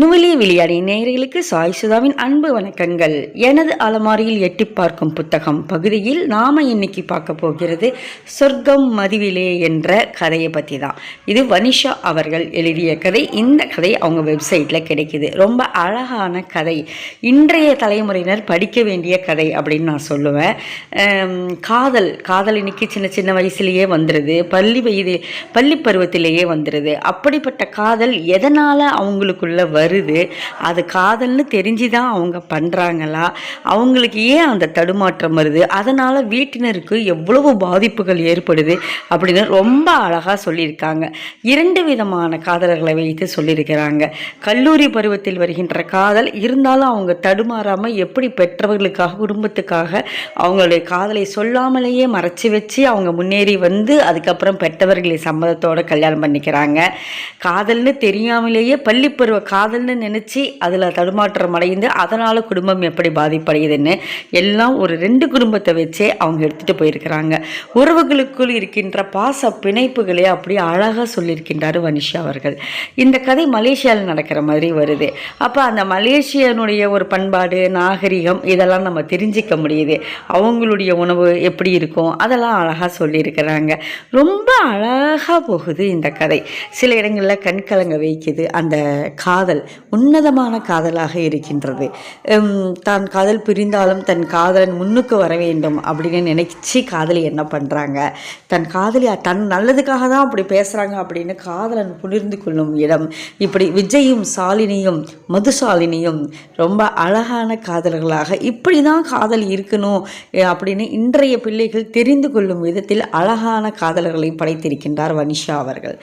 நுவலி விளையாடி நேயர்களுக்கு சாய் சுதாவின் அன்பு வணக்கங்கள். எனது அலமாரியில் எட்டி பார்க்கும் புத்தகம் பகுதியில் நாம் இன்னைக்கு பார்க்க போகிறது சொர்க்கம் மதிவிலே என்ற கதையை பற்றி தான். இது வனிஷா அவர்கள் எழுதிய கதை. இந்த கதை அவங்க வெப்சைட்டில் கிடைக்குது. ரொம்ப அழகான கதை, இன்றைய தலைமுறையினர் படிக்க வேண்டிய கதை அப்படின்னு நான் சொல்லுவேன். காதல் இன்னைக்கு சின்ன சின்ன வயசுலேயே வந்துடுது, பள்ளி பருவத்திலேயே வந்துடுது. அப்படிப்பட்ட காதல் எதனால் அவங்களுக்குள்ள வருது, அது காதல்னு தெரிஞ்சு தான் அவங்க பண்ணுறாங்களா, அவங்களுக்கு ஏன் அந்த தடுமாற்றம் வருது, அதனால் வீட்டினருக்கு எவ்வளவு பாதிப்புகள் ஏற்படுது அப்படின்னு ரொம்ப அழகாக சொல்லியிருக்காங்க. 2 விதமான காதலர்களை வைத்து சொல்லியிருக்கிறாங்க. கல்லூரி பருவத்தில் வருகின்ற காதல் இருந்தாலும் அவங்க தடுமாறாமல் எப்படி பெற்றவர்களுக்காக குடும்பத்துக்காக அவங்களுடைய காதலை சொல்லாமலேயே மறைச்சி வச்சு அவங்க முன்னேறி வந்து அதுக்கப்புறம் பெற்றவர்களை சம்மதத்தோடு கல்யாணம் பண்ணிக்கிறாங்க. காதல்னு தெரியாமலேயே பள்ளிப்பருவ காதல்னு நினச்சி அதில் தடுமாற்றம் அடைந்து அதனால் குடும்பம் எப்படி பாதிப்படையுதுன்னு எல்லாம் ஒரு 2 குடும்பத்தை வச்சே அவங்க எடுத்துகிட்டு போயிருக்கிறாங்க. உறவுகளுக்குள் இருக்கின்ற பாச பிணைப்புகளே அப்படி அழகாக சொல்லியிருக்கின்றார் வனிஷா அவர்கள். இந்த கதை மலேசியாவில் நடக்கிற மாதிரி வருது. அப்போ அந்த மலேசியனுடைய ஒரு பண்பாடு, நாகரிகம் இதெல்லாம் நம்ம தெரிஞ்சிக்க முடியுது. அவங்களுடைய உணவு எப்படி இருக்கும் அதெல்லாம் அழகாக சொல்லியிருக்கிறாங்க. ரொம்ப அழகாக போகுது இந்த கதை. சில இடங்களில் கண்கலங்க வைக்குது. அந்த காதல் உன்னதமான காதலாக இருக்கின்றது. தான் காதல் பிரிந்தாலும் தன் காதலன் முன்னுக்கு வர வேண்டும் அப்படின்னு நினைச்சி காதலி என்ன பண்ணுறாங்க, தன் காதலி தன் நல்லதுக்காக தான் அப்படி பேசுகிறாங்க அப்படின்னு காதலன் குளிர்ந்து கொள்ளும் இடம். இப்படி விஜயும் சாலினியும் மதுசாலினியும் ரொம்ப அழகான காதலர்களாக இப்படி தான் காதல் இருக்கணும் அப்படின்னு இன்றைய பிள்ளைகள் தெரிந்து கொள்ளும் விதத்தில் அழகான காதலர்களை படைத்திருக்கின்றார் வனிஷா அவர்கள்.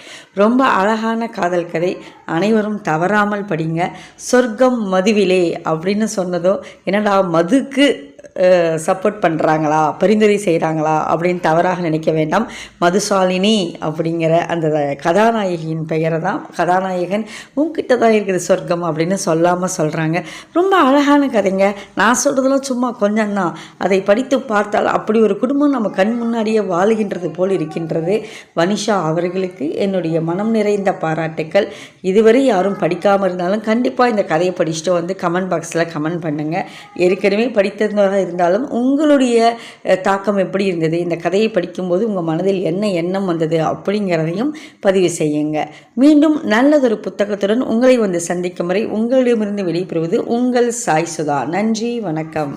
ரொம்ப அழகான காதல் கதை. அனைவரும் தவறாமல் படிங்க. சொர்க்கம் மதுவிலே அப்படின்னு சொன்னதோ என்னடா மதுக்கு சப்போர்ட் பண்ணுறாங்களா, பரிந்துரை செய்கிறாங்களா அப்படின்னு தவறாக நினைக்க வேண்டாம். மதுசாலினி அப்படிங்கிற அந்த கதாநாயகியின் பெயரை தான் கதாநாயகன் உங்ககிட்ட தான் இருக்குது சொர்க்கம் அப்படின்னு சொல்லாமல் சொல்கிறாங்க. ரொம்ப அழகான கதைங்க. நான் சொல்கிறதுலாம் சும்மா கொஞ்சம் தான். அதை படித்து பார்த்தால் அப்படி ஒரு குடும்பம் நம்ம கண் முன்னாடியே வாழுகின்றது போல் இருக்கின்றது. வனிஷா அவர்களுக்கு என்னுடைய மனம் நிறைந்த பாராட்டுக்கள். இதுவரை யாரும் படிக்காமல் இருந்தாலும் கண்டிப்பாக இந்த கதையை படிச்சுட்டு வந்து கமெண்ட் பாக்ஸில் கமெண்ட் பண்ணுங்கள். ஏற்கனவே படித்தவராக இருந்தாலும் உங்களுடைய தாக்கம் எப்படி இருந்தது, இந்த கதையை படிக்கும்போது உங்கள் மனதில் என்ன எண்ணம் வந்தது அப்படிங்கிறதையும் பதிவு செய்யுங்க. மீண்டும் நல்லதொரு புத்தகத்துடன் உங்களை வந்து சந்திக்கும் வரை உங்களிடமிருந்து வெளிப்படுவது உங்கள் சாய் சுதா. நன்றி, வணக்கம்.